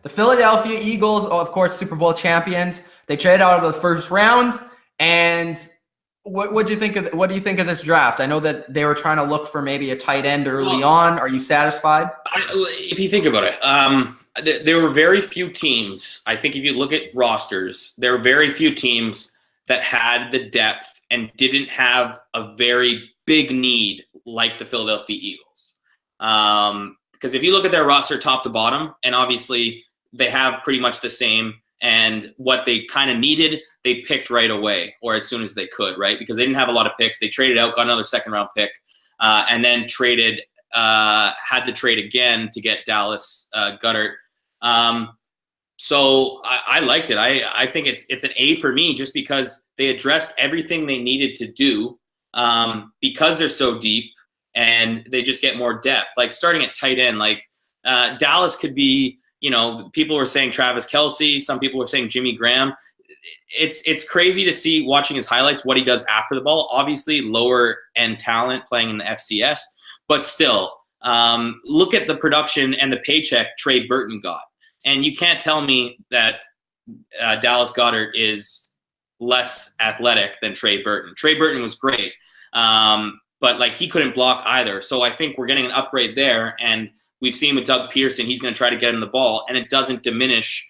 The Philadelphia Eagles, of course, Super Bowl champions. They traded out of the first round. And what do you think of this draft? I know that they were trying to look for maybe a tight end early on. Are you satisfied? If you think about it, there were very few teams. I think if you look at rosters, there were very few teams that had the depth and didn't have a very big need like the Philadelphia Eagles. Because if you look at their roster top to bottom, and obviously they have pretty much the same, and what they kind of needed, they picked right away or as soon as they could, right? Because they didn't have a lot of picks. They traded out, got another second-round pick, and then had to trade again to get Dallas Goedert. So I liked it. I think it's an A for me just because they addressed everything they needed to do because they're so deep and they just get more depth. Like starting at tight end, like Dallas could be, people were saying Travis Kelce. Some people were saying Jimmy Graham. It's crazy to see watching his highlights, what he does after the ball. Obviously lower end talent playing in the FCS, but still look at the production and the paycheck Trey Burton got. And you can't tell me that Dallas Goedert is less athletic than Trey Burton. Trey Burton was great, but like he couldn't block either. So I think we're getting an upgrade there. And we've seen with Doug Pearson, he's going to try to get him the ball, and it doesn't diminish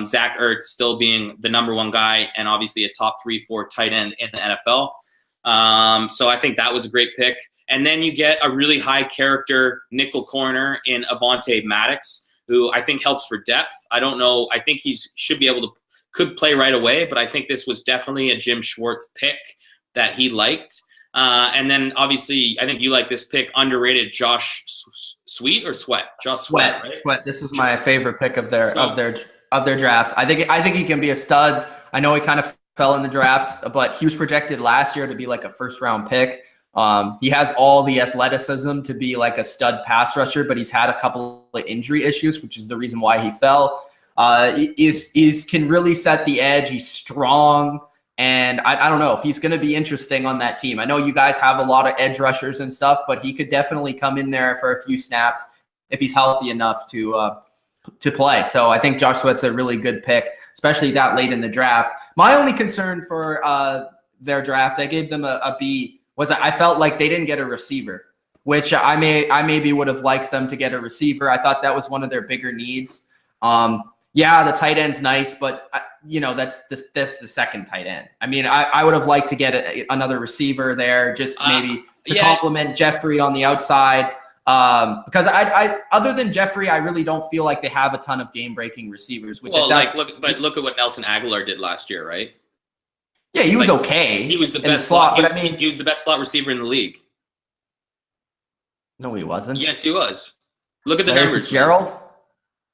Zach Ertz still being the number one guy and obviously a top 3-4 tight end in the NFL. So I think that was a great pick. And then you get a really high character nickel corner in Avonte Maddox, who I think helps for depth. I don't know. I think should be able to could play right away, but I think this was definitely a Jim Schwartz pick that he liked. And then obviously, I think you like this pick, underrated Josh Sweat or Sweat? Josh Sweat, right? Sweat. This is my favorite pick of their draft. I think he can be a stud. I know he kind of fell in the draft, but he was projected last year to be like a first round pick. He has all the athleticism to be like a stud pass rusher, but he's had a couple of injury issues, which is the reason why he fell. He can really set the edge. He's strong. And I don't know. He's going to be interesting on that team. I know you guys have a lot of edge rushers and stuff, but he could definitely come in there for a few snaps if he's healthy enough to play. So I think Josh Sweat's a really good pick, especially that late in the draft. My only concern for their draft, I gave them a B, was I felt like they didn't get a receiver, which I maybe would have liked them to get a receiver. I thought that was one of their bigger needs. Yeah, the tight end's nice, but that's the second tight end. I mean, I would have liked to get another receiver there, just maybe to complement Jeffrey on the outside. Because I other than Jeffrey, I really don't feel like they have a ton of game-breaking receivers. Look at what Nelson Aguilar did last year, right? Yeah, he was okay. He was the best slot, but I mean, he was the best slot receiver in the league. No, he wasn't. Yes, he was. Look at the Larry numbers. Fitzgerald?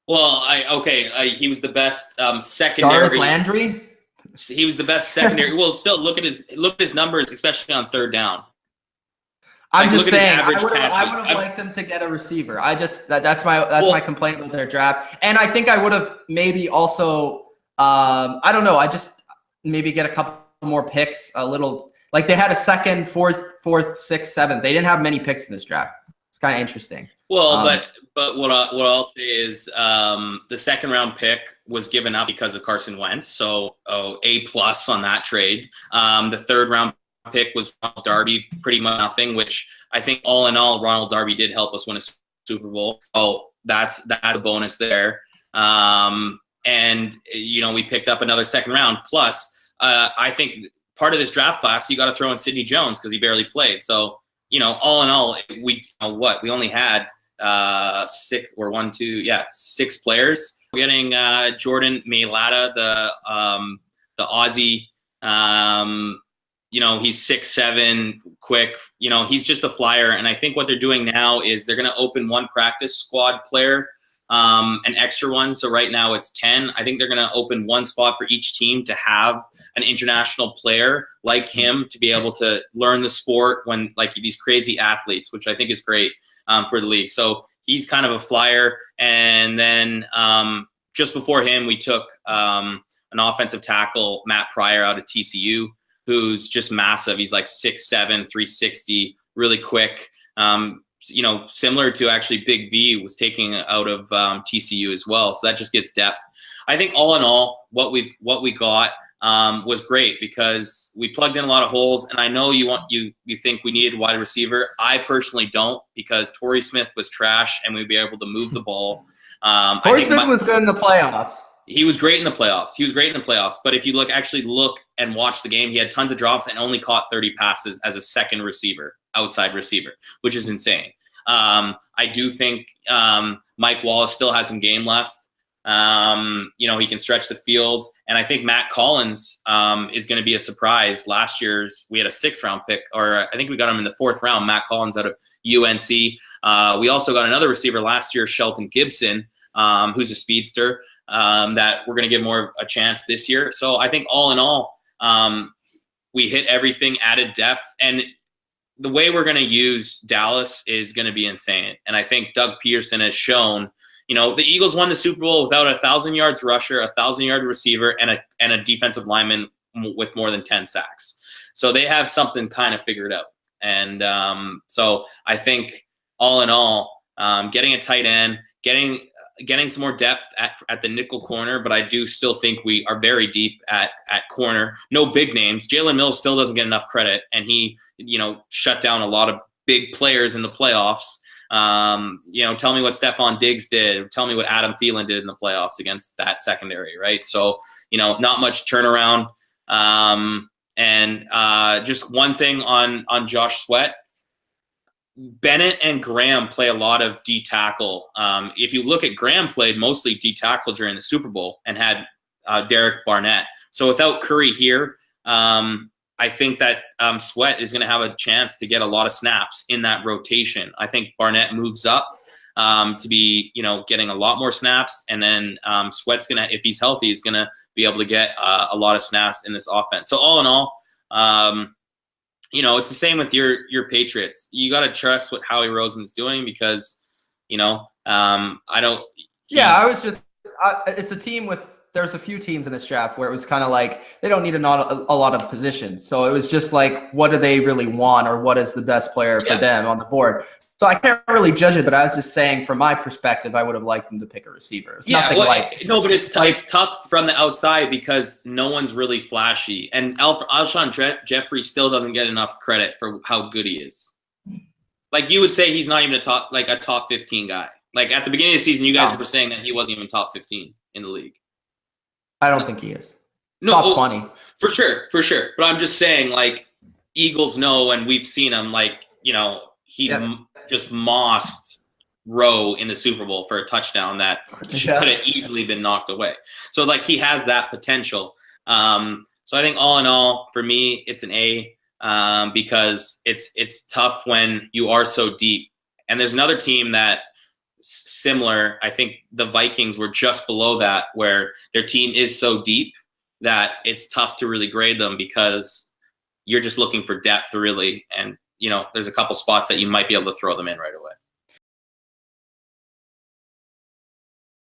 Well, he was the best secondary. Jarvis Landry? He was the best secondary. Well, still look at his numbers, especially on third down. I'm just saying, I would have liked them to get a receiver. That's my complaint with their draft, and I think I would have maybe also I don't know. I just maybe get a couple more picks, a little like they had a second, fourth, sixth, seventh. They didn't have many picks in this draft. It's kind of interesting. Well, but what I'll say is the second round pick was given up because of Carson Wentz, so A+ on that trade. The third round pick was Ronald Darby, pretty much nothing, which I think all in all, Ronald Darby did help us win a Super Bowl. Oh, that's a bonus there. And we picked up another second round. Plus, I think part of this draft class, you got to throw in Sidney Jones because he barely played. So, all in all, we only had six players. We're getting Jordan Mailata, the Aussie. He's 6'7", quick. He's just a flyer. And I think what they're doing now is they're going to open one practice squad player, an extra one. So right now it's 10. I think they're going to open one spot for each team to have an international player like him to be able to learn the sport when like these crazy athletes, which I think is great for the league. So he's kind of a flyer. And then just before him, we took an offensive tackle, Matt Pryor, out of TCU, who's just massive. He's like 6'7", 360, really quick. similar to actually Big V was taking out of TCU as well. So that just gets depth. I think all in all, what we got was great because we plugged in a lot of holes. And I know you think we needed a wide receiver. I personally don't, because Torrey Smith was trash and we'd be able to move the ball. Torrey Smith was good in the playoffs. He was great in the playoffs. But if you look and watch the game, he had tons of drops and only caught 30 passes as a second receiver, outside receiver, which is insane. I do think Mike Wallace still has some game left. He can stretch the field. And I think Matt Collins is going to be a surprise. Last year's, we had a 6th round pick, or I think we got him in the 4th round, Matt Collins out of UNC. We also got another receiver last year, Shelton Gibson, who's a speedster. That we're going to give more a chance this year. So I think all in all, we hit everything, added depth, and the way we're going to use Dallas is going to be insane. And I think Doug Peterson has shown, the Eagles won the Super Bowl without a 1,000 yards rusher, a 1,000-yard receiver, and a defensive lineman with more than 10 sacks. So they have something kind of figured out. And so I think all in all, getting a tight end, getting some more depth at the nickel corner, but I do still think we are very deep at corner. No big names. Jalen Mills still doesn't get enough credit, and he, shut down a lot of big players in the playoffs. Tell me what Stephon Diggs did. Tell me what Adam Thielen did in the playoffs against that secondary, right? So, not much turnaround. Just one thing on Josh Sweat. Bennett and Graham play a lot of D tackle. If you look at Graham, played mostly D tackle during the Super Bowl and had Derek Barnett. So without Curry here, I think that Sweat is going to have a chance to get a lot of snaps in that rotation. I think Barnett moves up to be, getting a lot more snaps, and then Sweat's gonna, if he's healthy, is gonna be able to get a lot of snaps in this offense. So all in all, it's the same with your Patriots. You got to trust what Howie Roseman's doing because, I don't. Yeah, it's a team with. There's a few teams in this draft where it was kind of like they don't need a lot of positions. So it was just like, what do they really want, or what is the best player for them on the board? So I can't really judge it, but I was just saying, from my perspective, I would have liked them to pick a receiver. It's nothing no, but it's tough from the outside because no one's really flashy, and Alshon Jeffrey still doesn't get enough credit for how good he is. Like, you would say he's not even a top 15 guy. Like, at the beginning of the season, you guys were saying that he wasn't even top 15 in the league. I don't think he is. No, top 20. For sure. But I'm just saying, like, Eagles know, and we've seen him, he just mossed Rowe in the Super Bowl for a touchdown that could have easily been knocked away. So, he has that potential. So I think all in all, for me, it's an A because it's tough when you are so deep. And there's another team that similar. I think the Vikings were just below that, where their team is so deep that it's tough to really grade them because you're just looking for depth, really. And, there's a couple spots that you might be able to throw them in right away.